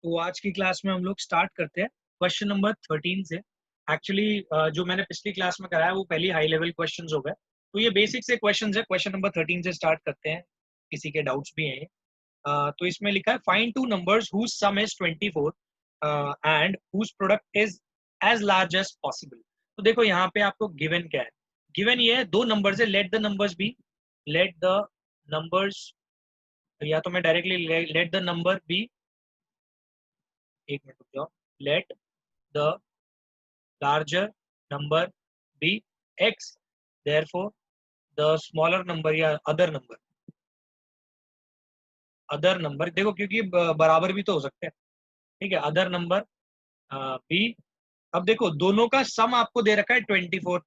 तो आज की क्लास में हम लोग स्टार्ट करते हैं क्वेश्चन नंबर 13 से। एक्चुअली जो मैंने पिछली क्लास में कराया वो पहली हाई लेवल क्वेश्चंस हो गए, तो ये बेसिक से क्वेश्चंस है। क्वेश्चन नंबर 13 से स्टार्ट करते हैं, किसी के डाउट्स भी हैं। तो इसमें लिखा है find two numbers whose sum is 24 and whose product is as large as possible. तो देखो यहाँ पे आपको गिवन क्या है। गिवन ये है दो नंबर्स है, let the numbers be, let the numbers, या तो मैं directly let the number be, एक मिनट रुक जाओ, लेट द larger number be x, therefore the smaller number या अदर नंबर देखो, क्योंकि बराबर भी तो हो सकते हैं। ठीक है, अदर नंबर बी। अब देखो दोनों का सम आपको दे रखा है 24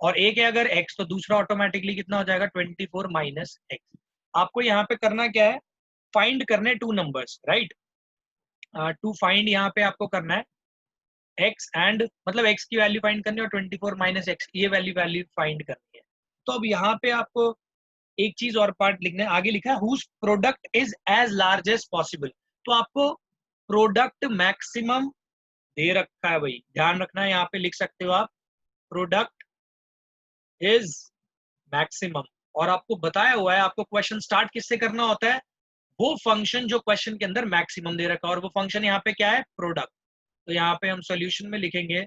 और एक है अगर x, तो दूसरा ऑटोमेटिकली कितना हो जाएगा 24 माइनस एक्स। आपको यहाँ पे करना क्या है, फाइंड करने two numbers, right. To find यहाँ पे आपको करना है x एंड मतलब x की वैल्यू फाइंड करनी है और 24 माइनस एक्स ये वैल्यू फाइंड करनी है। तो अब यहाँ पे आपको एक चीज और पार्ट लिखना है, आगे लिखा है whose product is as large as possible. तो आपको प्रोडक्ट मैक्सिमम दे रखा है भाई, ध्यान रखना है, यहाँ पे लिख सकते हो आप प्रोडक्ट इज मैक्सिमम। और आपको बताया हुआ है आपको क्वेश्चन स्टार्ट किससे करना होता है, वो फंक्शन जो क्वेश्चन के अंदर मैक्सिमम दे रखा है, और वो फंक्शन यहाँ पे क्या है, प्रोडक्ट। तो यहाँ पे हम सोल्यूशन में लिखेंगे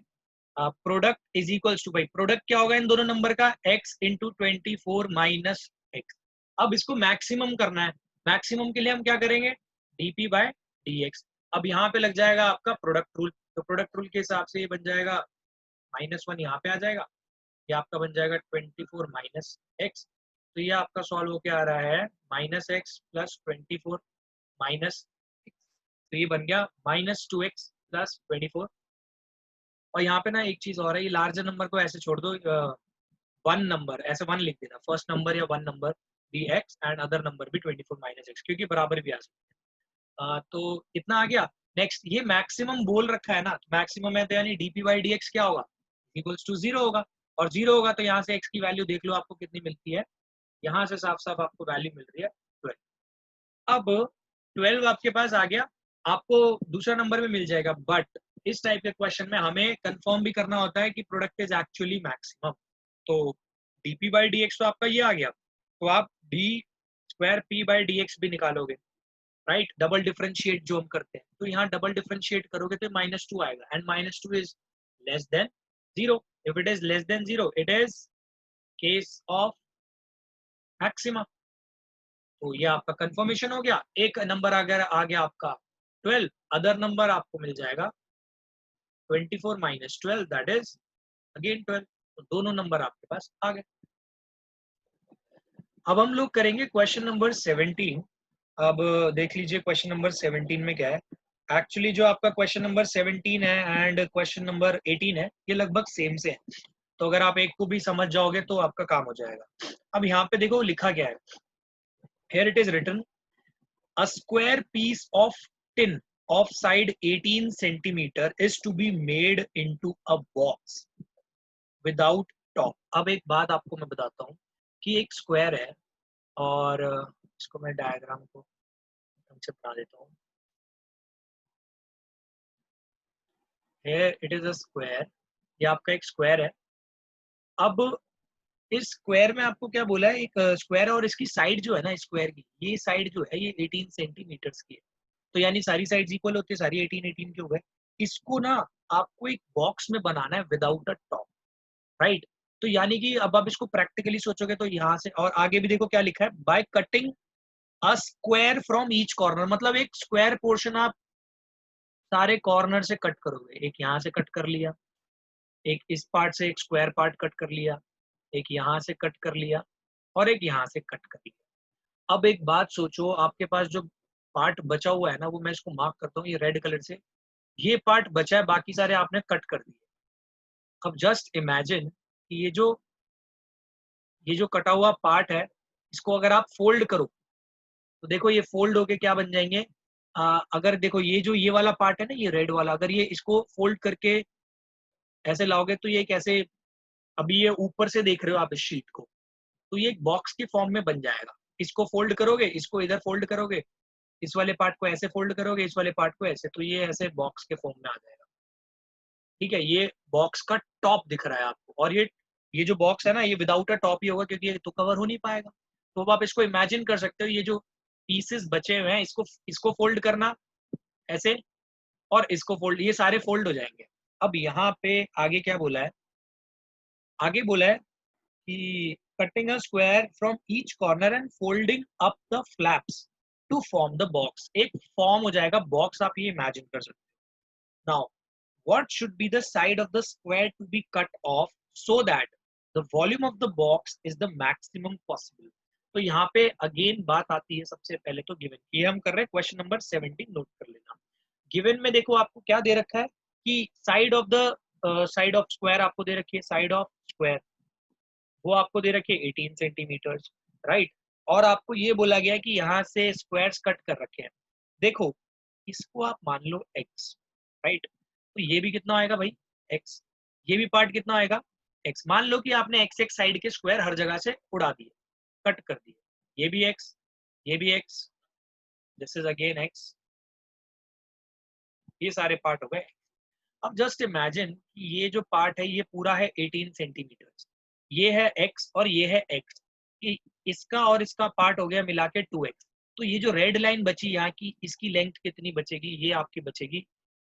प्रोडक्ट इज इक्वल्स टू, भाई प्रोडक्ट क्या होगा इन दोनों नंबर का, x इंटू 24 माइनस एक्स। अब इसको मैक्सिमम करना है, मैक्सिमम के लिए हम क्या करेंगे, dp बाय dx। अब यहाँ पे लग जाएगा आपका प्रोडक्ट रूल, तो प्रोडक्ट रूल के हिसाब से ये बन जाएगा -1 यहाँ पे आ जाएगा, ये आपका बन जाएगा 24 माइनस एक्स। तो ये आपका सॉल्व होके आ रहा है -x प्लस 24 माइनस एक्स। तो ये बन गया -2x प्लस 24। और यहाँ पे ना एक चीज और है, ये लार्जर नंबर को ऐसे छोड़ दो, वन नंबर ऐसे वन लिख देना, फर्स्ट नंबर या one number be x and other number भी 24 माइनस एक्स, क्योंकि बराबर भी आ सकते हैं। तो इतना आ गया। नेक्स्ट ये मैक्सिमम बोल रखा है ना, तो मैक्सिमम है तो यानी डीपी बाई डी एक्स क्या होगा, इक्वल्स टू 0 होगा। और 0 होगा तो यहाँ से एक्स की वैल्यू देख लो आपको कितनी मिलती है, यहाँ से साफ साफ आपको वैल्यू मिल रही है 12। अब 12 आपके पास आ गया, आपको दूसरा नंबर भी मिल जाएगा, बट इस टाइप के क्वेश्चन में हमें कंफर्म भी करना होता है कि प्रोडक्ट इज एक्चुअली मैक्सिमम। तो dp बाई डी एक्स तो आपका ये आ गया, तो आप D square P by d x भी निकालोगे, राइट। डबल डिफरेंशिएट जो हम करते हैं, तो यहाँ डबल डिफरेंशिएट करोगे तो -2 आएगा, and -2 is less than 0। If it is less than 0 it is case of maxima. तो ये आपका कंफर्मेशन हो गया। एक नंबर अगर आ गया आपका 12, अदर नंबर आपको मिल जाएगा 24 माइनस 12 दैट इज अगेन 12। तो दोनों नंबर आपके पास आ गए। अब हम लोग करेंगे क्वेश्चन नंबर 17। अब देख लीजिए क्वेश्चन नंबर 17 में क्या है। एक्चुअली जो आपका क्वेश्चन नंबर 17 है एंड क्वेश्चन नंबर 18 है, ये लगभग सेम से है। तो अगर आप एक को भी समझ जाओगे तो आपका काम हो जाएगा। अब यहाँ पे देखो लिखा क्या है, here it is written a square piece of tin of side 18 centimeter is to be made into a box without top। अब एक बात आपको मैं बताता हूँ कि एक स्क्वायर है, और इसको मैं डायग्राम को हमसे बना देता हूँ। Here it is a square, ये आपका एक स्क्वायर है। अब इस स्क्वायर में आपको क्या बोला है, एक स्क्वायर है और इसकी साइड जो है ना स्क्वायर की, ये साइड जो है ये 18 सेंटीमीटर्स की है। तो यानी सारी साइड्स इक्वल होती है, सारी 18 के हो गए। इसको ना आपको एक बॉक्स में बनाना है विदाउट अ टॉप, राइट। तो यानी कि अब आप इसको प्रैक्टिकली सोचोगे तो यहाँ से और आगे भी देखो क्या लिखा है, by cutting a square from each corner. मतलब एक स्क्वायर पोर्शन आप सारे कॉर्नर से कट करोगे, एक यहाँ से कट कर लिया, एक इस पार्ट से एक स्क्वायर पार्ट कट कर लिया, एक यहाँ से कट कर लिया, और एक यहाँ से कट कर लिया। अब एक बात सोचो, आपके पास जो पार्ट बचा हुआ है ना, वो मैं इसको मार्क करता हूँ ये रेड कलर से, ये पार्ट बचा है, बाकी सारे आपने कट कर दिए। अब जस्ट इमेजिन कि ये जो कटा हुआ पार्ट है, इसको अगर आप फोल्ड करो तो देखो ये फोल्ड होके क्या बन जाएंगे। अगर देखो ये जो ये वाला पार्ट है ना, ये रेड वाला, अगर ये इसको फोल्ड करके ऐसे लाओगे तो ये कैसे, अभी ये ऊपर से देख रहे हो आप इस शीट को, तो ये एक बॉक्स के फॉर्म में बन जाएगा। इसको फोल्ड करोगे, इसको इधर फोल्ड करोगे, इस वाले पार्ट को ऐसे फोल्ड करोगे, इस वाले पार्ट को ऐसे, तो ये ऐसे बॉक्स के फॉर्म में आ जाएगा। ठीक है, ये बॉक्स का टॉप दिख रहा है आपको, और ये जो बॉक्स है ना, ये विदाउट अ टॉप ही होगा क्योंकि ये तो कवर हो नहीं पाएगा। तो अब आप इसको इमेजिन कर सकते हो, ये जो पीसेस बचे हुए हैं, इसको फोल्ड करना ऐसे, और इसको फोल्ड, ये सारे फोल्ड हो जाएंगे। अब यहाँ पे आगे क्या बोला है, आगे बोला है कि cutting a square from each corner and folding up the flaps to form the box. एक फॉर्म हो जाएगा बॉक्स, आप ये इमेजिन कर सकते हो। Now what should be the side of the square to be cut off so that the volume of the box is the maximum possible। तो यहाँ पे अगेन बात आती है सबसे पहले तो गिवन, ये हम कर रहे हैं क्वेश्चन नंबर 17, नोट कर लेना। गिवन में देखो आपको क्या दे रखा है कि साइड ऑफ स्क्वायर आपको दे रखी है, साइड ऑफ स्क्वायर वो आपको दे रखी है 18 सेंटीमीटर्स, राइट। और आपको ये बोला गया है कि यहाँ से स्क्वायर्स कट कर रखे हैं। देखो इसको आप मान लो x, राइट, तो ये भी कितना आएगा भाई x, ये भी पार्ट कितना आएगा x। मान लो कि आपने x एक साइड के स्क्वायर हर जगह से उड़ा दिए, कट कर दिए, ये भी x, ये भी x, this is again x, ये सारे पार्ट हो गए। अब जस्ट इमेजिन कि ये जो पार्ट है ये पूरा है 18 सेंटीमीटर, ये है x और ये है x, इसका और इसका पार्ट हो गया मिला के 2x। तो ये जो रेड लाइन बची यहाँ की, इसकी लेंथ कितनी बचेगी, ये आपकी बचेगी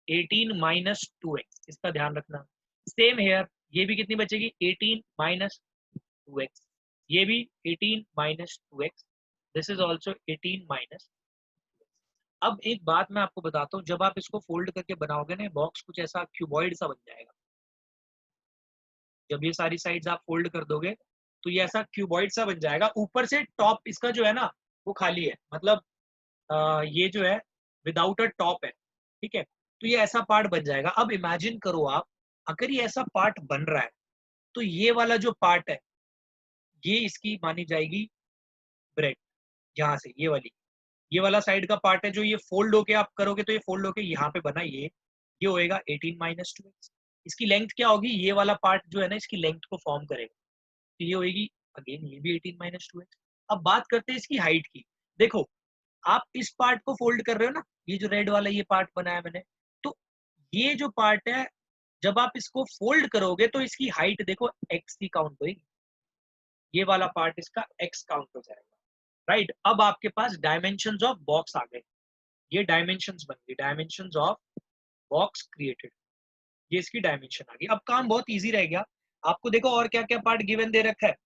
18 माइनस 2x, इसका ध्यान रखना। सेम हेयर, ये भी कितनी बचेगी 18 माइनस 2x, ये भी 18 minus 2x, this is also 18 minus. अब एक बात मैं आपको बताता हूँ, जब आप इसको फोल्ड करके बनाओगे ना बॉक्स, कुछ ऐसा क्यूबॉइड सा बन जाएगा। जब ये सारी साइड्स आप फोल्ड कर दोगे तो ये ऐसा क्यूबॉइड सा बन जाएगा। ऊपर से टॉप इसका जो है ना वो खाली है, मतलब ये जो है विदाउट अ टॉप है, ठीक है। तो ये ऐसा पार्ट बन जाएगा। अब इमेजिन करो आप, अगर ये ऐसा पार्ट बन रहा है तो ये वाला जो पार्ट है ये इसकी मानी जाएगी ब्रेड, यहाँ से ये वाला साइड का पार्ट है जो ये फोल्ड होके आप करोगे तो ये फोल्ड होके यहाँ पे बना, ये होएगा 18 माइनस 2x। इसकी लेंथ क्या होगी, ये वाला पार्ट जो है ना इसकी लेंथ को फॉर्म करेगा, तो ये होगी अगेन ये भी 18 माइनस 2x। अब बात करते हैं इसकी हाइट की। देखो आप इस पार्ट को फोल्ड कर रहे हो ना, ये जो रेड वाला ये पार्ट बनाया मैंने, तो ये जो पार्ट है जब आप इसको फोल्ड करोगे तो इसकी हाइट देखो x की काउंट होगी, ये वाला पार्ट इसका x काउंट हो जाएगा, राइट। अब आपके पास डायमेंशंस ऑफ बॉक्स आ गए, ये डायमेंशंस बन गई, डायमेंशंस ऑफ बॉक्स क्रिएटेड, ये इसकी डायमेंशन आ गई। अब काम बहुत इजी रह गया। आपको देखो और क्या क्या पार्ट गिवन दे रखा है।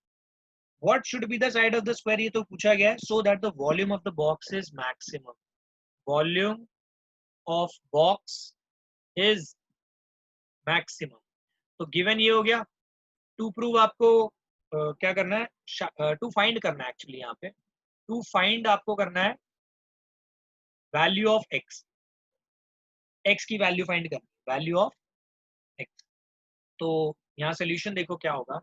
What should be the side of the square, ये तो पूछा गया है, सो that the volume of the box is maximum. Volume of box is maximum, तो गिवन ये हो गया। टू प्रूव आपको क्या करना है, टू फाइंड करना है एक्चुअली, यहाँ पे टू फाइंड आपको करना है वैल्यू ऑफ एक्स, एक्स की वैल्यू फाइंड करनी है, वैल्यू ऑफ एक्स। तो यहाँ सोल्यूशन देखो क्या होगा,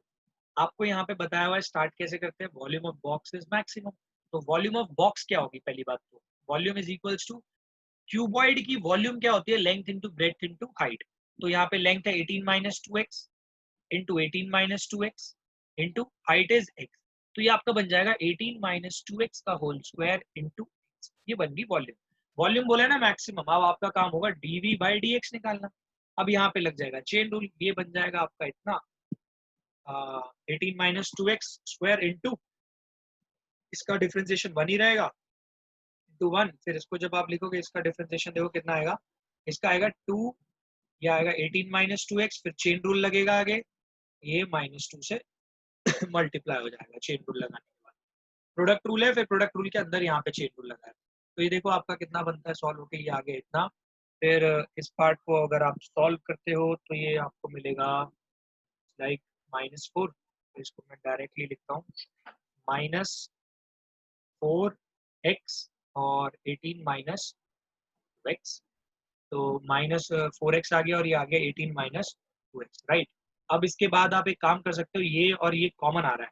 आपको यहाँ पे बताया हुआ है स्टार्ट कैसे करते हैं, volume of box is maximum. तो वॉल्यूम ऑफ बॉक्स क्या होगी, पहली बात तो volume is equals to, cuboid की वॉल्यूम क्या होती है, length into breadth into height. तो यहाँ पे लेंथ है 18 minus 2x into 18 minus 2x into height is x। तो ये आपका बन जाएगा 18 माइनस 2x का होल स्क्वायर इंटू x, ये बन गई वॉल्यूम। वॉल्यूम बोला ना मैक्सिमम, अब आपका काम होगा dv बाई dx निकालना। अब यहाँ पे लग जाएगा चेन रूल, ये बन जाएगा आपका इतना 18 माइनस 2x स्क्वायर इंटू इसका डिफरेंशिएशन 1 ही रहेगा इंटू 1। फिर इसको जब आप लिखोगे इसका डिफरेंशिएशन देखो कितना आएगा, इसका आएगा 2, यह आएगा 18 माइनस 2x, फिर चेन रूल लगेगा आगे, ये -2 से मल्टीप्लाई हो जाएगा चेन रूल लगाने के बाद। प्रोडक्ट रूल है, फिर प्रोडक्ट रूल के अंदर यहाँ पे चेन रूल लगाया। तो ये देखो आपका कितना बनता है, सॉल्व होके ये आगे इतना। फिर इस पार्ट को अगर आप सॉल्व करते हो तो ये आपको मिलेगा लाइक -4। तो इसको मैं डायरेक्टली लिखता हूँ -4x और 18 माइनस x। तो -4x आ गया और ये आ गया 18 माइनस 2x, राइट। अब इसके बाद आप एक काम कर सकते हो, ये और ये कॉमन आ रहा है,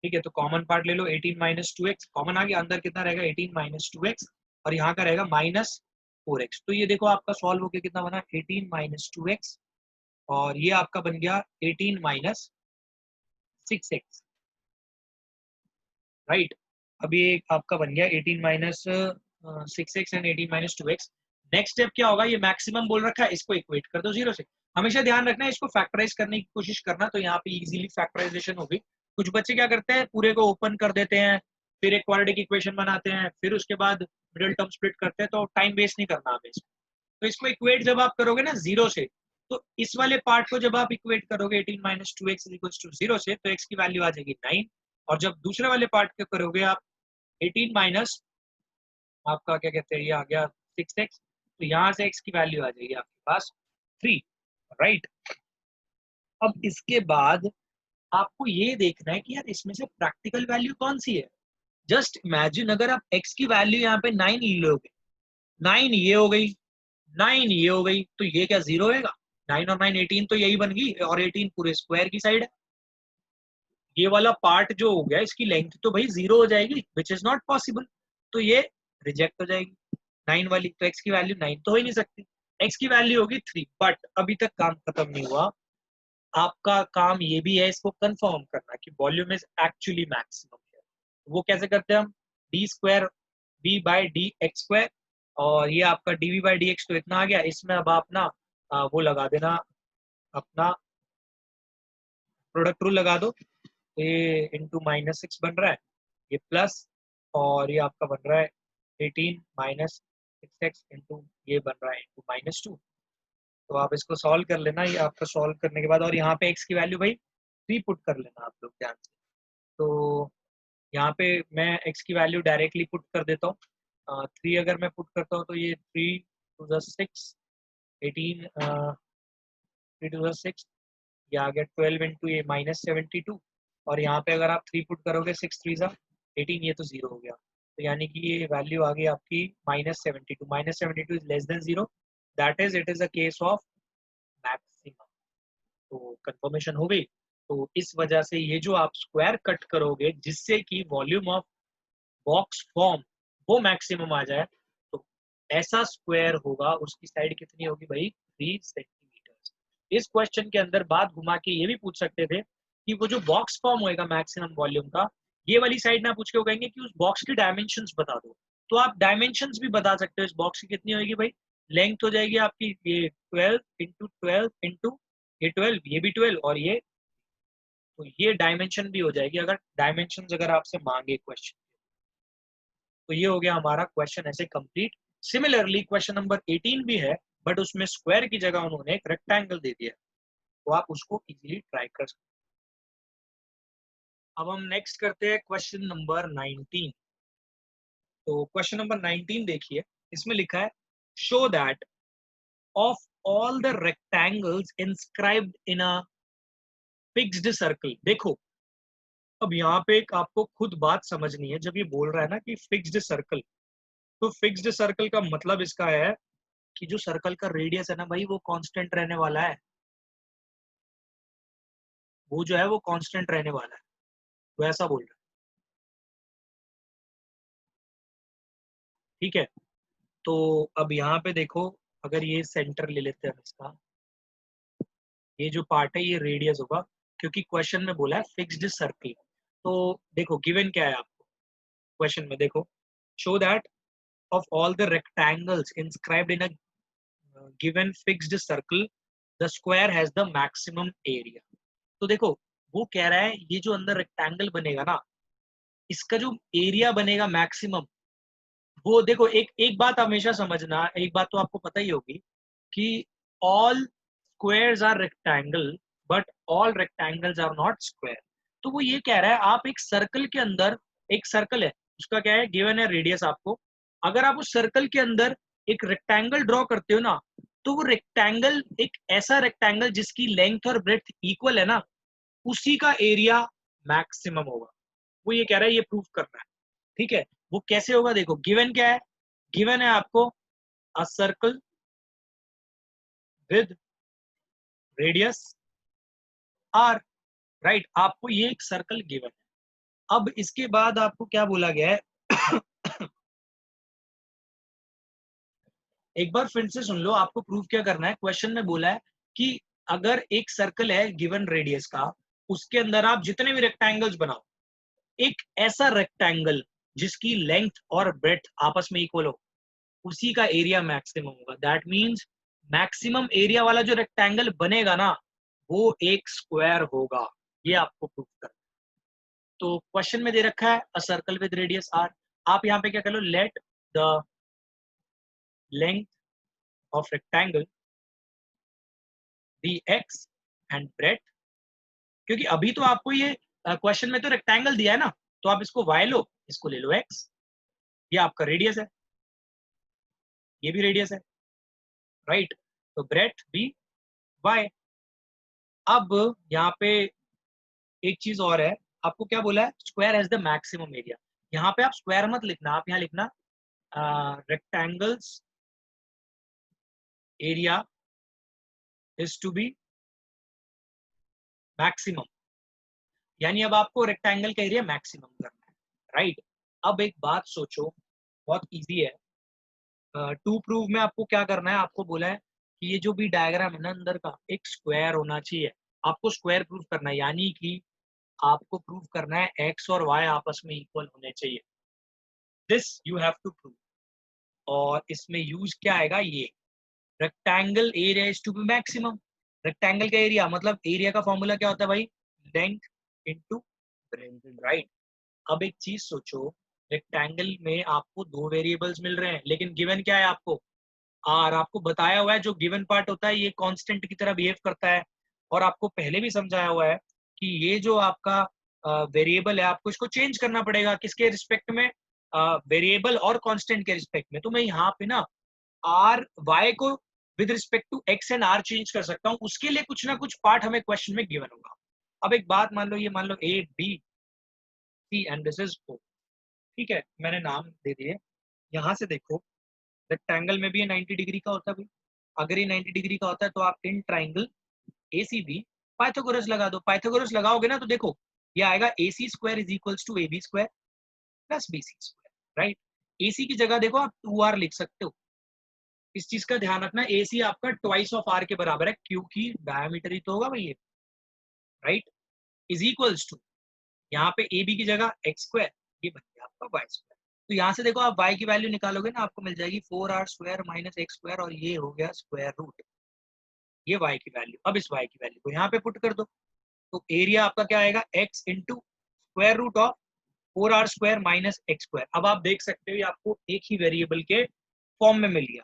ठीक है, तो कॉमन पार्ट ले लो, 18 माइनस 2x कॉमन आ गया, अंदर कितना रहेगा 18 माइनस 2x और यहाँ का रहेगा -4x। तो ये देखो आपका सॉल्व होकर कितना बना 18 माइनस 2x और ये आपका बन गया 18 माइनस 6x, राइट। अब ये आपका बन गया 18 minus 6x and 18 minus 2x। Next step क्या होगा, ये मैक्सिमम बोल रखा है, इसको इक्वेट कर दो 0 से। हमेशा ध्यान रखना है, इसको फैक्टराइज करने की कोशिश करना, तो यहाँ पे इजीली फैक्टराइजेशन होगी। कुछ बच्चे क्या करते हैं, पूरे को ओपन कर देते हैं, फिर एक क्वाड्रेटिक इक्वेशन बनाते हैं, फिर उसके बाद मिडिल टर्म स्प्लिट करते हैं, तो टाइम वेस्ट नहीं करना हमें। तो इसको इक्वेट जब आप करोगे ना 0 से, तो इस वाले पार्ट को जब आप इक्वेट करोगे 18 माइनस 2x इक्वल्स टू 0 से, तो x की वैल्यू आ जाएगी 9। और जब दूसरे वाले पार्ट को करोगे आप 18 माइनस आपका क्या कहते हैं, ये आ गया 6x, तो यहाँ से x की वैल्यू आ जाएगी आपके पास 3, राइट। अब इसके बाद आपको ये देखना है कि यार इसमें से प्रैक्टिकल वैल्यू कौन सी है। जस्ट इमेजिन अगर आप x की वैल्यू यहाँ पे 9 लोगे, 9 ये हो गई, 9 ये हो गई, तो ये क्या 0 होएगा? 9 और 9 18, तो यही बन गई, और 18 पूरे स्क्वायर की साइड है। ये वाला पार्ट जो हो गया, इसकी लेंथ तो भाई 0 हो जाएगी, विच इज नॉट पॉसिबल, तो ये रिजेक्ट हो जाएगी 9 वाली। तो x की वैल्यू 9 तो हो ही नहीं सकती, x की वैल्यू होगी 3। बट अभी तक काम खत्म नहीं हुआ, आपका काम ये भी है इसको कंफर्म करना कि वॉल्यूम इज एक्चुअली मैक्सिमम है। वो कैसे करते हैं हम, d square b by d x square, और ये आपका डीवी बाई डी एक्स तो इतना आ गया, इसमें अब आप ना वो लगा देना, अपना प्रोडक्ट रूल लगा दो, ये इंटू -6 बन रहा है, ये प्लस, और ये आपका बन रहा है 18 माइनस 6x इंटू ये बन रहा है इंटू -2। तो आप इसको सॉल्व कर लेना, ये आपका सॉल्व करने के बाद, और यहाँ पे x की वैल्यू भाई 3 पुट कर लेना आप लोग ध्यान से। तो यहाँ पे मैं x की वैल्यू डायरेक्टली पुट कर देता हूँ, 3 अगर मैं पुट करता हूँ तो ये 3 टू द 6 18, 3 टू द 6, ये आ गया 12 इंटू ये -72, और यहाँ पे अगर आप 3 पुट करोगे 6 3 सा 18, ये तो 0 हो गया। तो यानी कि ये वैल्यू आ गई आपकी -72, -72 is less than 0, that is it is a case of maximum. तो कंफर्मेशन हो गई। तो इस वजह से ये जो आप स्क्वायर कट करोगे जिससे कि वॉल्यूम ऑफ बॉक्स फॉर्म वो मैक्सिमम आ जाए, तो ऐसा स्क्वायर होगा, उसकी साइड कितनी होगी भाई, 3 सेंटीमीटर। इस क्वेश्चन के अंदर बात घुमा के ये भी पूछ सकते थे कि वो जो बॉक्स फॉर्म होएगा मैक्सिमम वॉल्यूम का, ये वाली साइड ना पूछ के वो कहेंगे कि उस बॉक्स की डायमेंशंस बता दो, तो आप डायमेंशंस भी बता सकते हो। इस बॉक्स की कितनी होगी भाई, लेंथ हो जाएगी आपकी ये 12 इंटू 12 इंटू ये 12, ये भी 12, और ये, तो ये डायमेंशन भी हो जाएगी अगर डायमेंशंस अगर आपसे मांगे क्वेश्चन। तो ये हो गया हमारा क्वेश्चन ऐसे कंप्लीट। सिमिलरली क्वेश्चन नंबर 18 भी है, बट उसमें स्क्वायर की जगह उन्होंने एक रेक्टेंगल दे दिया, तो आप उसको इजीली ट्राई कर सकते। अब हम नेक्स्ट करते हैं क्वेश्चन नंबर 19। तो क्वेश्चन नंबर 19 देखिए, इसमें लिखा है show that of all the rectangles inscribed in a fixed circle. देखो अब यहाँ पे एक आपको खुद बात समझनी है, जब ये बोल रहा है ना कि फिक्स्ड सर्कल, तो फिक्स्ड सर्कल का मतलब इसका है कि जो सर्कल का रेडियस है ना भाई, वो कांस्टेंट रहने वाला है, वो जो है वो कांस्टेंट रहने वाला है, तो ऐसा बोल रहा है। ठीक है, तो अब यहाँ पे देखो, अगर ये सेंटर ले लेते हैं हम इसका, ये जो पार्ट है ये रेडियस होगा, क्योंकि क्वेश्चन में बोला है फिक्स्ड सर्कल। तो देखो गिवन क्या है आपको क्वेश्चन में, देखो show that of all the rectangles inscribed in a given fixed circle the square has the maximum area. तो देखो वो कह रहा है ये जो अंदर रेक्टेंगल बनेगा ना, इसका जो एरिया बनेगा मैक्सिमम, वो देखो एक एक बात हमेशा समझना, एक बात तो आपको पता ही होगी कि all squares are rectangle but all rectangles are not square. तो वो ये कह रहा है आप एक सर्कल के अंदर, एक सर्कल है उसका क्या है, गिवन है रेडियस आपको, अगर आप उस सर्कल के अंदर एक रेक्टेंगल ड्रॉ करते हो ना, तो वो रेक्टेंगल एक ऐसा रेक्टेंगल जिसकी लेंथ और ब्रेड्थ इक्वल है ना, उसी का एरिया मैक्सिमम होगा। वो ये कह रहा है, ये प्रूफ करना है। ठीक है, वो कैसे होगा, देखो गिवन क्या है, गिवन है आपको a circle with radius r, right, आपको ये एक सर्कल गिवन है। अब इसके बाद आपको क्या बोला गया है एक बार फिर से सुन लो, आपको प्रूफ क्या करना है। क्वेश्चन में बोला है कि अगर एक सर्कल है गिवन रेडियस का, उसके अंदर आप जितने भी रेक्टेंगल्स बनाओ, एक ऐसा रेक्टेंगल जिसकी लेंथ और ब्रेथ आपस में इक्वल हो, उसी का एरिया मैक्सिमम होगा। दैट मीन्स मैक्सिमम एरिया वाला जो रेक्टेंगल बनेगा ना, वो एक स्क्वायर होगा। ये आपको प्रूव करना। तो क्वेश्चन में दे रखा है a circle with radius R. आप यहाँ पे क्या कर लो, let the length of rectangle be x and breadth, क्योंकि अभी तो आपको ये क्वेश्चन में तो रेक्टेंगल दिया है ना, तो आप इसको y लो, इसको ले लो x। ये आपका रेडियस है, ये भी रेडियस है, राइट। तो ब्रेथ भी y। अब यहाँ पे एक चीज और है, आपको क्या बोला है, square as the maximum area. यहाँ पे आप स्क्वायर मत लिखना, आप यहाँ लिखना rectangle's area is to be maximum, यानी अब आपको रेक्टेंगल का एरिया मैक्सिमम करना है, राइट। अब एक बात सोचो, बहुत इजी है। टू प्रूव में आपको क्या करना है, आपको बोला है कि ये जो भी डायग्राम है ना अंदर का, एक स्क्वायर होना चाहिए। आपको स्क्वायर प्रूव करना है, यानी कि आपको प्रूव करना है एक्स और वाई आपस में इक्वल होने चाहिए। This you have to prove. और इसमें यूज क्या आएगा, ये rectangle area is to be maximum. Rectangle का एरिया मतलब एरिया का फॉर्मूला क्या होता है भाई, लेंथ इनटू ब्रेथ, राइट। अब एक चीज सोचो, रेक्टेंगल में आपको दो वेरिएबल्स मिल रहे हैं, लेकिन गिवन क्या है आपको, और आपको बताया हुआ है जो गिवन पार्ट होता है ये कांस्टेंट की तरह बिहेव करता है। और आपको पहले भी समझाया हुआ है कि ये जो आपका वेरिएबल है, आपको इसको चेंज करना पड़ेगा, किसके रिस्पेक्ट में, वेरिएबल और कांस्टेंट के रिस्पेक्ट में। तो मैं यहाँ पे ना आर वाई को with respect to x and r change कर सकता हूँ, उसके लिए कुछ ना कुछ पार्ट हमें क्वेश्चन में गिवन होगा। अब एक बात मान लो, ये मान लो A B C and this is O, ठीक है, मैंने नाम दे दिए। यहाँ से देखो, रेक्टेंगल में भी ये 90 डिग्री का होता है भाई। अगर ये 90 डिग्री का होता है तो आप इन ट्राइंगल ACB पाइथागोरस लगा दो। पाइथागोरस लगाओगे ना तो देखो ये आएगा AC square is equals to AB square plus BC square, right. AC की जगह देखो आप 2R लिख सकते हो। इस चीज का ध्यान रखना, AC आपका ट्वाइस ऑफ R के बराबर है, क्योंकि डायमीटर ही तो होगा भाई ये, राइट। इज इक्वल्स टू, यहाँ पे AB की जगह x स्क्वायर, ये बन गया आपका y स्क्वायर। तो यहाँ से देखो आप y की वैल्यू निकालोगे ना, आपको मिल जाएगी 4R square minus x square, और ये हो गया स्क्वायर रूट, ये y की वैल्यू। अब इस y की वैल्यू को यहाँ पे पुट कर दो, तो एरिया आपका क्या आएगा, x into square root of 4R square minus x square. अब आप देख सकते हो ये आपको एक ही वेरिएबल के फॉर्म में मिल गया।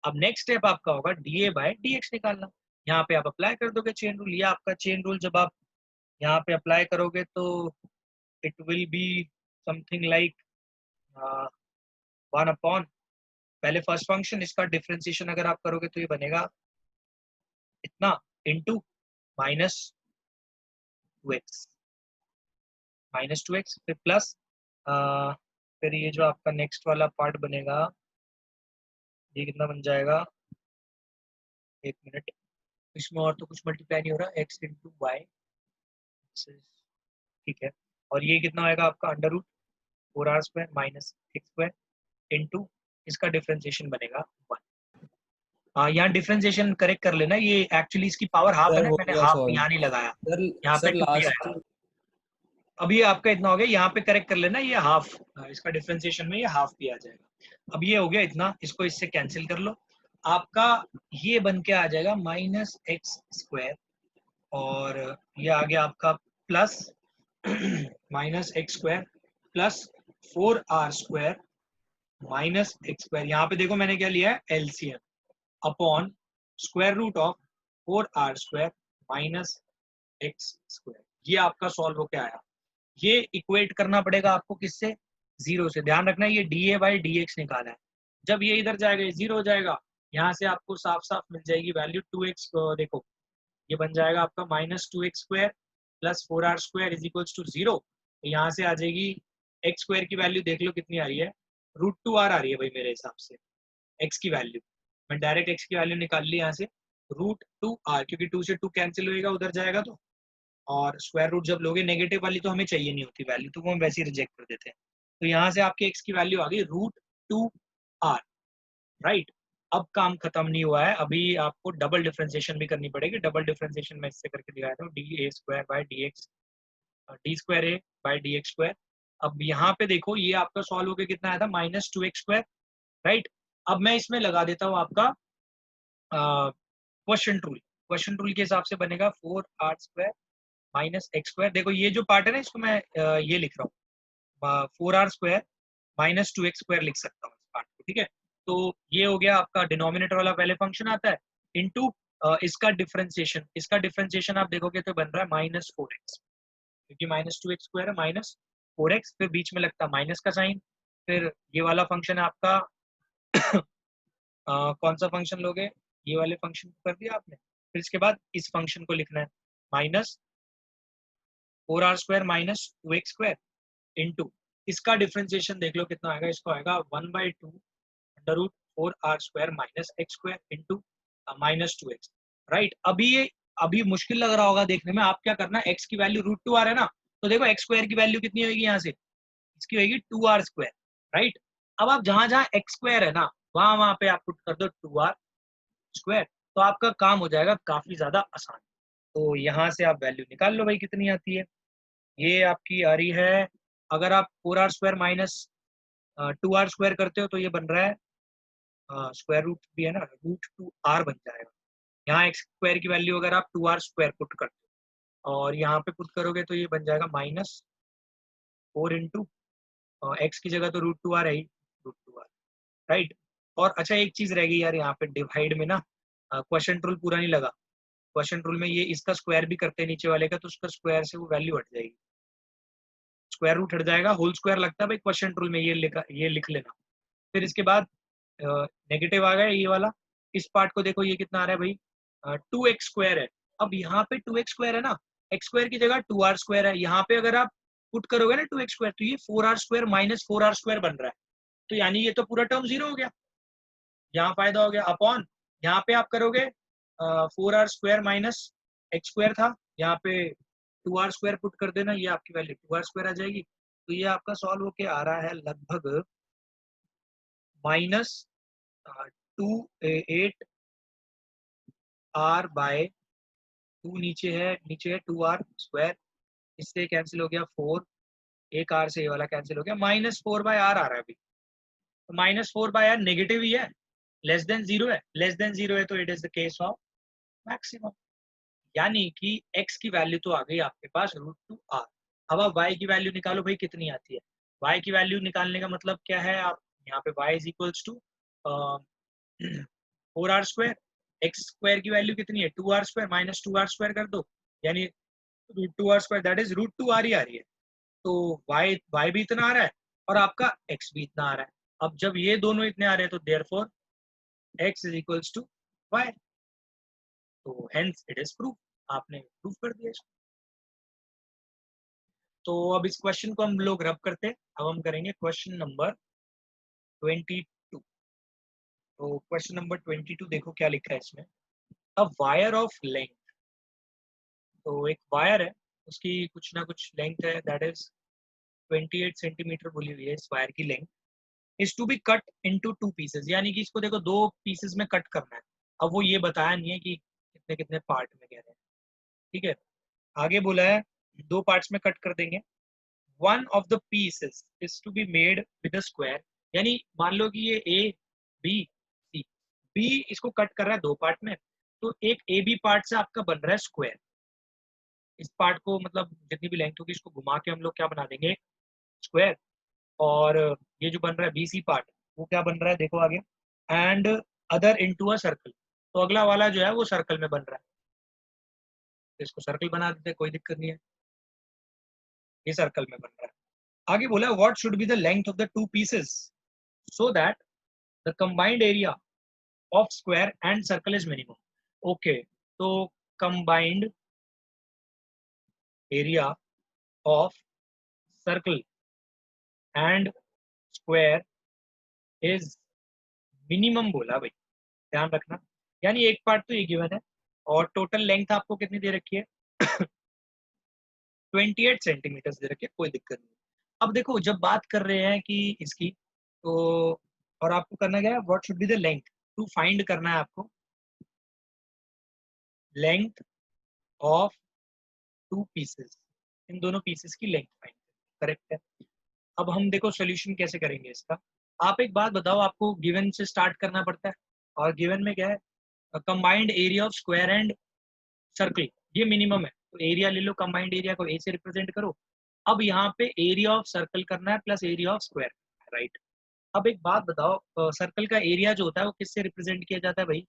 अब नेक्स्ट स्टेप आपका होगा dA बाय dx निकालना। यहाँ पे आप अप्लाई कर दोगे चेन रूल। ये आपका चेन रूल जब आप यहाँ पे अप्लाई करोगे तो it will be something like 1 upon, पहले फर्स्ट फंक्शन, इसका डिफरेंशिएशन अगर आप करोगे तो ये बनेगा इतना, into minus 2x, minus 2x, फिर प्लस, फिर ये जो आपका नेक्स्ट वाला पार्ट बनेगा, ये कितना बन जाएगा, एक मिनट, इसमें और तो कुछ मल्टीप्लाई नहीं हो रहा, x इंटू वाई, ठीक है। और ये कितना आएगा आपका under root 4R square minus x square into इसका डिफरेंशिएशन बनेगा 1। यहाँ डिफरेंशिएशन करेक्ट कर लेना, ये एक्चुअली इसकी पावर हाफ है सर ना, हो मैंने गया हाफ सॉल्व। यहाँ नहीं लगाया, सर यहाँ पे सर 2 ही लास्ट, आया। अब ये आपका इतना हो गया, यहाँ पे करेक्ट कर लेना, ये हाफ, इसका डिफरेंशिएशन में ये हाफ भी आ जाएगा। अब ये हो गया इतना, इसको इससे कैंसिल कर लो, आपका ये बन के आ जाएगा माइनस एक्स स्क्वायर, और ये आ गया आपका plus minus x square plus 4R square minus x square. यहाँ पे देखो मैंने क्या लिया है, LCM upon square root of 4R square minus x square. ये आपका सॉल्व होके आया। ये इक्वेट करना पड़ेगा आपको किससे, जीरो से। ध्यान रखना ये dA बाई dx निकाला है, जब ये इधर जाएगा ये जीरो हो जाएगा, यहाँ से आपको साफ साफ मिल जाएगी वैल्यू 2x, देखो ये बन जाएगा आपका minus 2x square plus 4R square is equals to zero. यहाँ से आ जाएगी x स्क्वायर की वैल्यू, देख लो कितनी आ रही है, √2R आ रही है भाई मेरे हिसाब से x की वैल्यू। मैं डायरेक्ट x की वैल्यू निकाल ली यहाँ से, √2R, क्योंकि 2 से 2 कैंसिल होएगा उधर जाएगा तो, और स्क्वायर रूट जब लोगे नेगेटिव वाली तो हमें चाहिए नहीं होती वैल्यू, तो वो हम वैसे ही रिजेक्ट कर देते हैं। तो यहाँ से आपके x की वैल्यू आ गई √2R, राइट। अब काम खत्म नहीं हुआ है, अभी आपको डबल डिफरेंशिएशन भी करनी पड़ेगी। डबल डिफरेंशिएशन मैं इससे करके दिखाया था, dA square by dx, d square A by d x square अब यहाँ पे देखो ये आपका सॉल्व होकर कितना आया था -2x², राइट। अब मैं इसमें लगा देता हूँ आपका क्वेश्चन रूल के हिसाब से बनेगा 4r² -x²। देखो ये जो पार्ट है ना इसको मैं ये लिख रहा हूँ 4r² -2x² लिख सकता हूँ इस पार्ट को, ठीक है। तो ये हो गया आपका डिनोमिनेटर वाला पहले फंक्शन आता है इनटू इसका डिफरेंशिएशन आप देखोगे तो बन रहा है -4x, क्योंकि -2x² है -4x, फिर बीच में लगता है माइनस का साइन, फिर ये वाला फंक्शन है आपका कौन सा फंक्शन लोगे, ये वाले फंक्शन को कर दिया आपने, फिर इसके बाद इस फंक्शन को लिखना है -4r² -2x² इनटू इसका डिफरेंशिएशन देख लो कितना आएगा, इसको आएगा 1/2 √4r² -x² into -2x, right. अभी मुश्किल लग रहा होगा देखने में, आप क्या करना, x की वैल्यू √2r है ना, तो देखो x² की वैल्यू कितनी होगी यहाँ से, इसकी होगी 2r², राइट। अब आप जहां जहां x² है ना वहां पे आप पुट कर दो 2r², तो आपका काम हो जाएगा काफी ज्यादा आसान। तो यहाँ से आप वैल्यू निकाल लो भाई कितनी आती है, ये आपकी आ रही है, अगर आप 4r² -2r² करते हो तो ये बन रहा है स्क्वायर रूट भी है ना, √2r बन जाएगा। यहाँ x² की वैल्यू अगर आप 2r² पुट करते हो और यहाँ पे पुट करोगे तो ये बन जाएगा -4 इंटू एक्स की जगह तो √2r है ही, √2r, राइट। और अच्छा एक चीज रह गई यार, यहाँ पे डिवाइड में ना क्वेश्चन रूल पूरा नहीं लगा। क्वेश्चन रूल में ये इसका स्क्वायर भी करते हैं नीचे वाले का, तो उसका स्क्वायर से वो वैल्यू हट जाएगी, स्क्वायर रूट हट जाएगा, होल स्क्वायर लगता है भाई क्वेश्चन रूल में, ये लिख लेना। फिर इसके बाद नेगेटिव आ गया ये वाला, इस पार्ट को देखो ये कितना आ रहा है भाई 2x² है। अब यहाँ पे 2x² है ना, x² की जगह 2r² है, यहाँ पे अगर आप पुट करोगे ना 2x² तो ये 4r² -4r² बन रहा है, तो यानी ये तो पूरा टर्म जीरो हो गया, यहाँ फायदा हो गया अपॉन, यहाँ पे आप करोगे 4r² -x² था, यहाँ पे 2r² पुट कर देना, ये आपकी वैल्यू 2r² आ जाएगी। तो ये आपका सॉल्व होके आ रहा है लगभग -2/8r/2, नीचे है 2r², इससे कैंसिल हो गया 4, एक r से ये वाला कैंसिल हो गया, -4/r आ रहा है अभी, तो -4/r नेगेटिव ही है, लेस देन जीरो है, लेस देन जीरो है तो it is the case of maximum, यानी कि x की वैल्यू तो आ गई आपके पास √2r। अब आप y की वैल्यू निकालो भाई कितनी आती है, y की वैल्यू निकालने का मतलब क्या है, आप यहाँ पे y is equals to 4r², x² की वैल्यू कितनी है 2r² -2r² कर दो, यानी √2r², दैट इज √2r ही आ रही है, तो y भी इतना आ रहा है और आपका x भी इतना आ रहा है। अब जब ये दोनों इतने आ रहे हैं तो therefore x is equals to y, तो हेंस इट इज प्रूफ, आपने प्रूफ कर दिया इसको। तो अब इस क्वेश्चन को हम लोग रब करते हैं, अब हम करेंगे क्वेश्चन नंबर 22। तो क्वेश्चन नंबर 22 देखो क्या लिखा है इसमें, अ वायर ऑफ लेंथ, तो एक वायर है उसकी कुछ ना कुछ लेंथ है, दैट इज 28 सेंटीमीटर बोली हुई है इस वायर की length, is to be cut into 2 pieces, यानी कि इसको देखो 2 पीसेस में कट करना है। अब वो ये बताया नहीं है कि कितने कितने पार्ट में कह रहे हैं, ठीक है। आगे बोला है 2 पार्ट्स में कट कर देंगे, one of the pieces is to be made with a square, यानी मान लो कि ये ए बी सी, बी इसको कट कर रहा है 2 पार्ट में, तो एक ए बी पार्ट से आपका बन रहा है स्क्वायर, इस पार्ट को मतलब जितनी भी लेंथ होगी इसको घुमा के हम लोग क्या बना देंगे स्क्वायर, और ये जो बन रहा है बी सी पार्ट वो क्या बन रहा है देखो आगे, and other into a circle, तो अगला वाला जो है वो सर्कल में बन रहा है, तो इसको सर्कल बना देते हैं, कोई दिक्कत नहीं है, ये सर्कल में बन रहा है। आगे बोला what should be the length of the 2 pieces so that the combined area of square and circle is minimum. Okay, तो combined area of circle and square is minimum बोला भाई, ध्यान रखना, यानी एक पार्ट तो ये गिवन है और टोटल लेंथ आपको कितनी दे रखी है 28 सेंटीमीटर दे रखी है, कोई दिक्कत नहीं। अब देखो जब बात कर रहे हैं कि इसकी, तो और आपको करना क्या है, what should be the length, to find करना है आपको लेंथ ऑफ 2 पीसेस, इन दोनों पीसेस की लेंथ फाइंड, करेक्ट है। अब हम देखो सोल्यूशन कैसे करेंगे इसका। आप एक बात बताओ, आपको गिवन से स्टार्ट करना पड़ता है, और गिवन में क्या है, combined area of square and circle, ये मिनिमम है। तो एरिया ले लो, कंबाइंड एरिया को ए से रिप्रेजेंट करो। अब यहाँ पे एरिया ऑफ सर्कल करना है plus area of square, right. अब एक बात बताओ, सर्कल का एरिया जो होता है वो किससे रिप्रेजेंट किया जाता है भाई?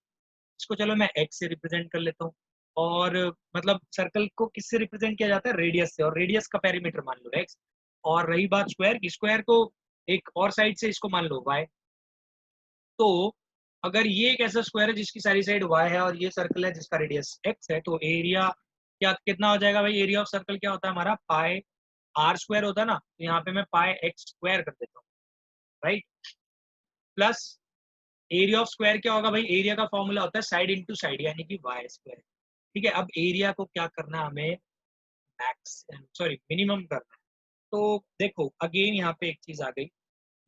इसको चलो मैं एक्स से रिप्रेजेंट कर लेता हूँ। और मतलब सर्कल को किससे रिप्रेजेंट किया जाता है? रेडियस से, और रेडियस का पेरीमीटर मान लो एक्स। और रही बात स्क्वायर की, स्क्वायर को एक और साइड से इसको मान लो वाई। तो अगर ये एक ऐसा स्क्वायर है जिसकी सारी साइड वाई है, और ये सर्कल है जिसका रेडियस एक्स है, तो एरिया क्या कितना हो जाएगा भाई? एरिया ऑफ सर्कल क्या होता है हमारा? पाई आर स्क्वायर होता है ना, तो यहाँ पे मैं पाई एक्स स्क्वायर कर देता हूँ, right. Plus area of square क्या होगा भाई? एरिया का फॉर्मूला होता है साइड इंटू साइड, यानी कि वाई स्क्वायर। ठीक है, अब एरिया को क्या करना है हमें? मैक्स, सॉरी मिनिमम करना है। तो देखो अगेन यहाँ पे एक चीज आ गई,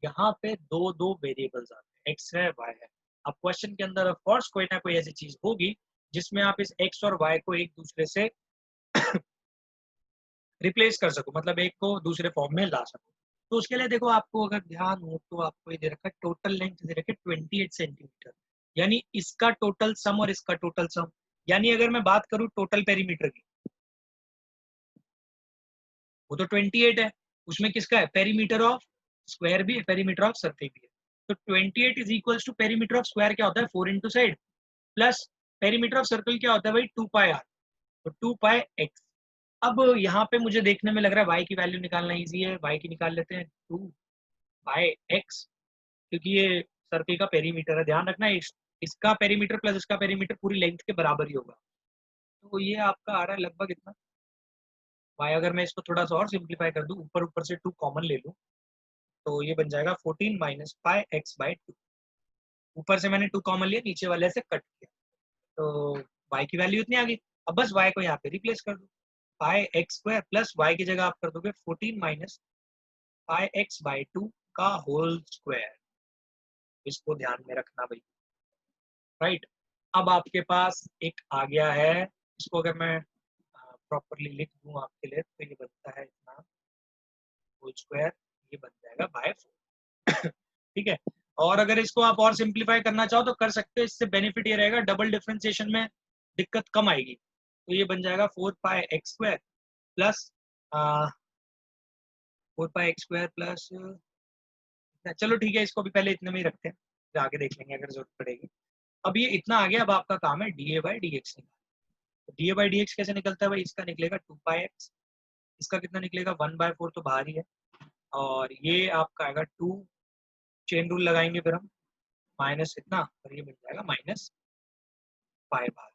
यहाँ पे दो दो वेरिएबल्स आते हैं, एक्स है वाई है। अब क्वेश्चन के अंदर ऑफ कोर्स कोई ना कोई ऐसी चीज होगी जिसमें आप इस एक्स और वाई को एक दूसरे से रिप्लेस कर सको, मतलब एक को दूसरे फॉर्म में ला सको। तो उसके लिए देखो, आपको अगर ध्यान हो तो आपको ये दे रखा है, टोटल लेंथ दे रखी है 28 सेंटीमीटर, यानी इसका टोटल सम और इसका टोटल सम। यानी अगर मैं बात करूं टोटल पेरीमीटर की, वो तो 28 है, उसमें किसका है? पेरीमीटर ऑफ स्क्वायर भी है, पेरीमीटर ऑफ सर्कल भी है। तो 28 is equals to perimeter of square क्या होता है? 4 into side, plus perimeter of circle क्या होता है भाई? 2 पाई आर, तो 2 पाई एक्स। अब यहाँ पे मुझे देखने में लग रहा है वाई की वैल्यू निकालना इजी है, वाई की निकाल लेते हैं 2 पाई एक्स, क्योंकि ये सर्कल का पेरीमीटर है। ध्यान रखना इसका पेरीमीटर प्लस इसका पेरीमीटर पूरी लेंथ के बराबर ही होगा। तो ये आपका आ रहा है लगभग इतना वाई। अगर मैं इसको थोड़ा सा और सिंप्लीफाई कर दूं, ऊपर ऊपर से 2 कॉमन ले लूं, तो ये बन जाएगा 14 माइनस पाई एक्स बाई 2। ऊपर से मैंने 2 कॉमन लिया, नीचे वाले से कट किया, तो वाई की वैल्यू इतनी आ गई। अब बस वाई को यहाँ पे रिप्लेस कर दो, पाई एक्स स्क्वायर प्लस वाई की जगह आप कर दोगे 14 माइनस पाई एक्स बाई 2 का होल स्क्वायर। इसको ध्यान में रखना भाई, राइट। अब आपके पास एक आ गया है, इसको अगर मैं प्रॉपरली लिख दूं आपके लिए, तो ये बनता है इतना होल स्क्वायर, ये बन जाएगा बाय 4। ठीक है। और अगर इसको आप और सिंप्लीफाई करना चाहो तो कर सकते हो, इससे बेनिफिट ये रहेगा डबल डिफरेंशिएशन में दिक्कत कम आएगी। तो ये बन जाएगा 4 पाई एक्स स्क्वायर प्लस 4 पाई एक्स स्क्वायर प्लस, चलो ठीक है, इसको भी पहले इतने में ही रखते हैं, फिर आगे देख लेंगे अगर जरूरत पड़ेगी। अब ये इतना आ गया, अब आपका काम है D A by d x निकालना। तो D A by d x कैसे निकलता है भाई? इसका निकलेगा 2 पाई एक्स, इसका कितना निकलेगा 1 बाय 4, तो बाहर ही है। और ये आपका आएगा 2, चेन रूल लगाएंगे फिर हम, माइनस इतना, और ये मिल जाएगा माइनस पाई बार।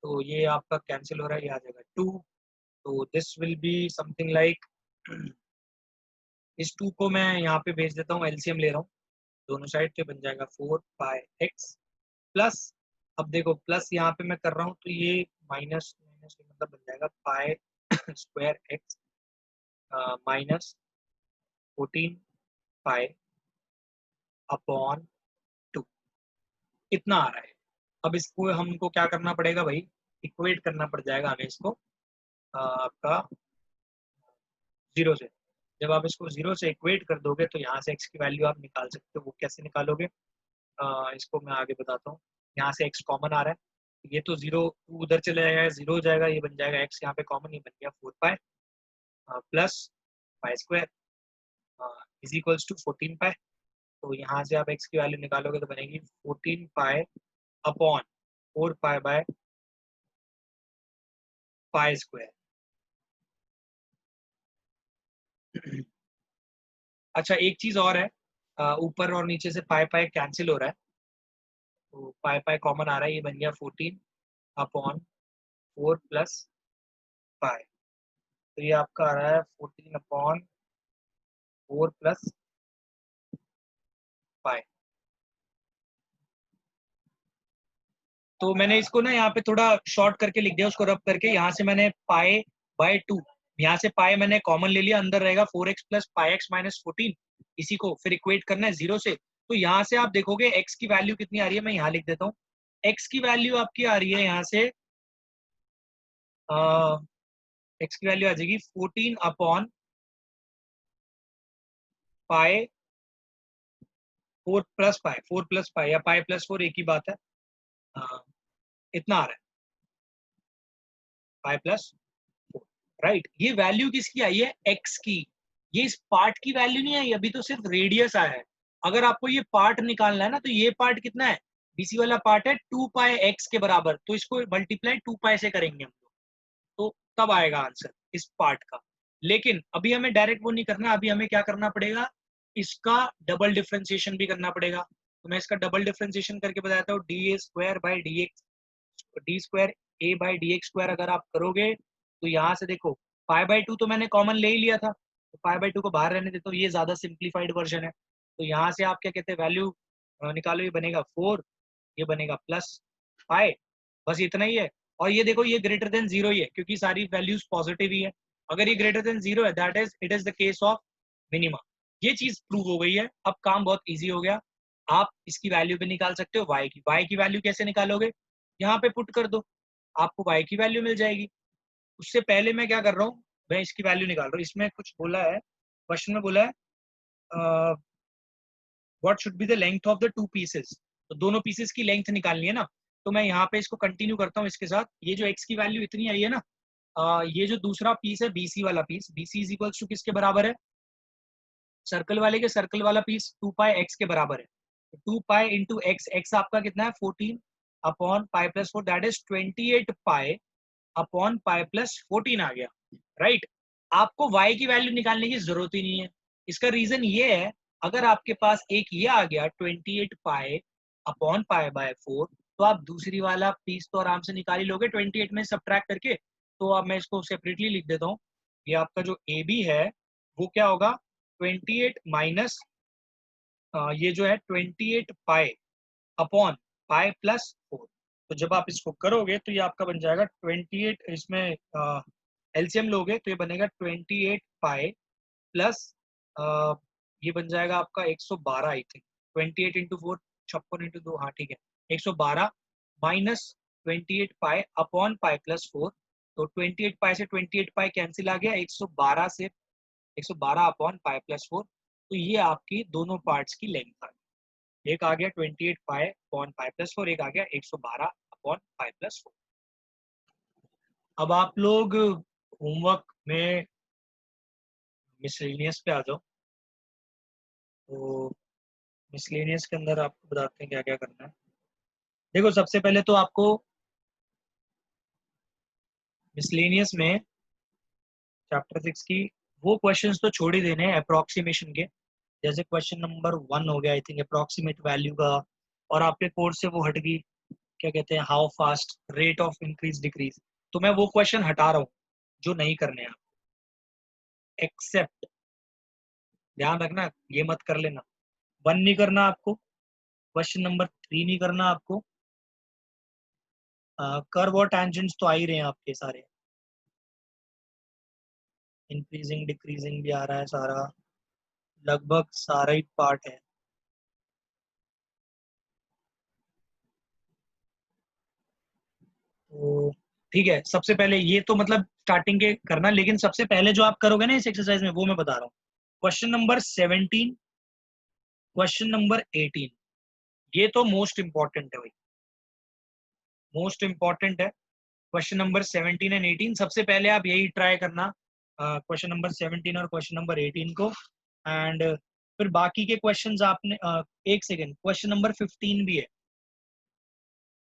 तो ये आपका कैंसिल हो रहा है, ये आ जाएगा 2। तो this will be something like, इस 2 को मैं यहाँ पे भेज देता हूँ, एलसीएम ले रहा हूँ दोनों साइड के, बन जाएगा 4 पाई एक्स प्लस, अब देखो प्लस यहाँ पे मैं कर रहा हूँ तो ये माइनस माइनस मतलब बन जाएगा pi square x minus 14 pi upon 2, इतना आ रहा है। अब इसको हमको क्या करना पड़ेगा भाई? इक्वेट करना पड़ जाएगा हमें इसको आपका जीरो से। जब आप इसको जीरो से इक्वेट कर दोगे तो यहाँ से एक्स की वैल्यू आप निकाल सकते हो। वो कैसे निकालोगे? इसको मैं आगे बताता हूँ। यहाँ से एक्स कॉमन आ रहा है, ये तो जीरो उधर चले जाएगा, जीरो हो जाएगा, ये बन जाएगा एक्स यहाँ पे कॉमन, ये बन गया 4 pi plus pi square is equals to 14 pi. तो यहाँ से आप एक्स की वैल्यू निकालोगे तो बनेगी 14 pi upon 4 pi by pi square. अच्छा एक चीज और है, ऊपर और नीचे से पाई पाई कैंसिल हो रहा है, तो पाई पाई कॉमन आ रहा है, ये बन गया 14 अपॉन 4 प्लस पाई। तो ये आपका आ रहा है 14 अपॉन 4 प्लस पाई। तो मैंने इसको ना यहाँ पे थोड़ा शॉर्ट करके लिख दिया, उसको रब करके, यहाँ से मैंने पाई बाय 2, यहाँ से पाई मैंने कॉमन ले लिया, अंदर रहेगा 4x plus pi x minus 14। इसी को फिर इक्वेट करना है जीरो से। तो यहाँ से आप देखोगे x की वैल्यू कितनी आ रही है, मैं यहाँ लिख देता हूँ। x की वैल्यू आपकी आ रही है यहाँ से, x की वैल्यू आ जाएगी 14 upon pi 4 plus pi, 4 plus pi या पाई प्लस 4 एक ही बात है। इतना आ रहा है पाई प्लस 4, राइट। ये वैल्यू किसकी आई है? एक्स की। ये इस पार्ट की वैल्यू नहीं आई, अभी तो सिर्फ रेडियस आया है। अगर आपको ये पार्ट निकालना है ना, तो ये पार्ट कितना है? बीसी वाला पार्ट है 2 पाई एक्स के बराबर, तो इसको मल्टीप्लाई 2 पाई से करेंगे हम लोग, तो तब आएगा आंसर इस पार्ट का। लेकिन अभी हमें डायरेक्ट वो नहीं करना, अभी हमें क्या करना पड़ेगा, इसका डबल डिफरेंशिएशन भी करना पड़ेगा। तो मैं इसका डबल डिफरेंशिएशन करके बताता हूँ। D A square by d x, D square A by d x square अगर आप करोगे तो यहाँ से देखो पाई बाई 2 तो मैंने कॉमन ले ही लिया था, तो पाई बाई 2 को बाहर रहने देता हूँ, ये ज्यादा सिंप्लीफाइड वर्जन है। तो यहाँ से आप क्या कहते हैं, वैल्यू निकालो, ये बनेगा 4, ये बनेगा प्लस पाई, बस इतना ही है। और ये देखो ये ग्रेटर देन 0 ही है, क्योंकि सारी वैल्यूज पॉजिटिव ही है। अगर ये ग्रेटर देन 0 है, that is it is the case of minima. ये चीज प्रूव हो गई है। अब काम बहुत इजी हो गया, आप इसकी वैल्यू भी निकाल सकते हो। y की वैल्यू कैसे निकालोगे? यहाँ पे पुट कर दो, आपको y की वैल्यू मिल जाएगी। उससे पहले मैं क्या कर रहा हूँ, मैं इसकी वैल्यू निकाल रहा हूँ। इसमें कुछ बोला है, क्वेश्चन में बोला है what should be the length of the 2 pieces. तो दोनों पीसेस की लेंथ निकालनी है ना, तो मैं यहाँ पे इसको कंटिन्यू करता हूँ इसके साथ। ये जो x की वैल्यू इतनी आई है ना, ये जो दूसरा पीस है BC वाला piece, BC is equals to किसके बराबर है? सर्कल वाले के सर्कल वाला पीस 2 पाई x के बराबर है। 2 पाई इंटू एक्स, एक्स आपका कितना है 14 upon pi plus 4, that is 28 pi upon pi plus 14 आ गया, राइट। आपको y की वैल्यू निकालने की जरूरत ही नहीं है। इसका रीजन ये है, अगर आपके पास एक ये आ गया 28 पाई अपॉन पाई बाय 4, तो आप दूसरी वाला पीस तो आराम से निकाल ही लोगे 28 में सब्ट्रैक्ट करके। तो अब मैं इसको सेपरेटली लिख देता हूँ। ये आपका जो ए बी है वो क्या होगा, 28 माइनस ये जो है 28 पाई अपॉन पाई प्लस 4। तो जब आप इसको करोगे तो ये आपका बन जाएगा 28, इसमें एलसीएम लोगे तो ये बनेगा 28 पाई प्लस ये बन जाएगा आपका 112 आई थिंक। 28 इंटू 4 56 इंटू 2, हाँ ठीक है 112 minus 28 pi upon pi plus 4। तो 28 पाई से 28 पाई कैंसिल आ गया, 112 से 112 अपॉन पाई प्लस 4। तो ये आपकी दोनों पार्ट्स की लेंथ आ गई। एक आ गया 28 पाई अपॉन पाई प्लस 4, एक आ गया 112 अपॉन पाई प्लस 4। अब आप लोग होमवर्क में मिसलेनियस पे आ जाओ। तो मिसलेनियस के अंदर आपको बताते हैं क्या क्या करना है। देखो सबसे पहले तो आपको मिसलेनियस में चैप्टर 6 की वो क्वेश्चंस तो छोड़ ही देने हैं अप्रोक्सीमेशन के। जैसे क्वेश्चन नंबर 1 हो गया आई थिंक अप्रोक्सीमेट वैल्यू का, और आपके कोर्स से वो हट गई, क्या कहते हैं how fast rate of increase decrease. तो मैं वो क्वेश्चन हटा रहा हूँ जो नहीं करने हैं। एक्सेप्ट, ध्यान रखना ये मत कर लेना, 1 नहीं करना आपको, क्वेश्चन नंबर 3 नहीं करना आपको। कर्व और टेंजेंट्स तो आ ही रहे हैं आपके सारे, इंक्रीजिंग डिक्रीजिंग भी आ रहा है सारा, लगभग सारा ही पार्ट है। तो ठीक है, सबसे पहले ये तो मतलब स्टार्टिंग के करना, लेकिन सबसे पहले जो आप करोगे ना इस एक्सरसाइज में वो मैं बता रहा हूँ। क्वेश्चन नंबर 17, क्वेश्चन नंबर 18, ये तो मोस्ट इंपॉर्टेंट है भाई, मोस्ट इंपॉर्टेंट है। क्वेश्चन नंबर 17 एंड 18 सबसे पहले आप यही ट्राई करना, क्वेश्चन नंबर 17 और क्वेश्चन नंबर 18 को। एंड फिर बाकी के क्वेश्चंस आपने एक सेकेंड, क्वेश्चन नंबर 15 भी है।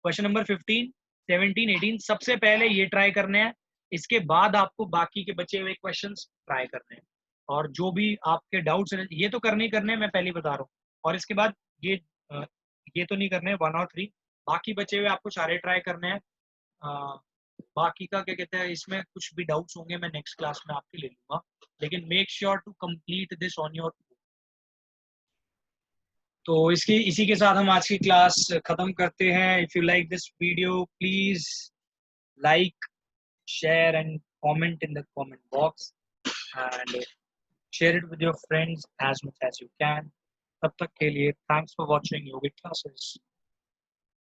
क्वेश्चन नंबर 15, 17, 18 सबसे पहले ये ट्राई करने हैं, इसके बाद आपको बाकी के बचे हुए क्वेश्चंस ट्राई करने हैं। और जो भी आपके डाउट्स हैं ये तो करने ही करने हैं, मैं पहले ही बता रहा हूँ। और इसके बाद ये अ, ये तो नहीं करने हैं 1 और 3, बाकी बचे हुए आपको सारे ट्राई करने हैं। बाकी का क्या कहते हैं, इसमें कुछ भी डाउट्स होंगे मैं नेक्स्ट क्लास में आपके ले लूंगा, लेकिन make sure to complete this on your. तो इसकी इसी के साथ हम आज की क्लास खत्म करते हैं। If you like this video please like, share and comment in the comment box and share it with your friends as much as you can. तब तक के लिए thanks for watching yogic classes.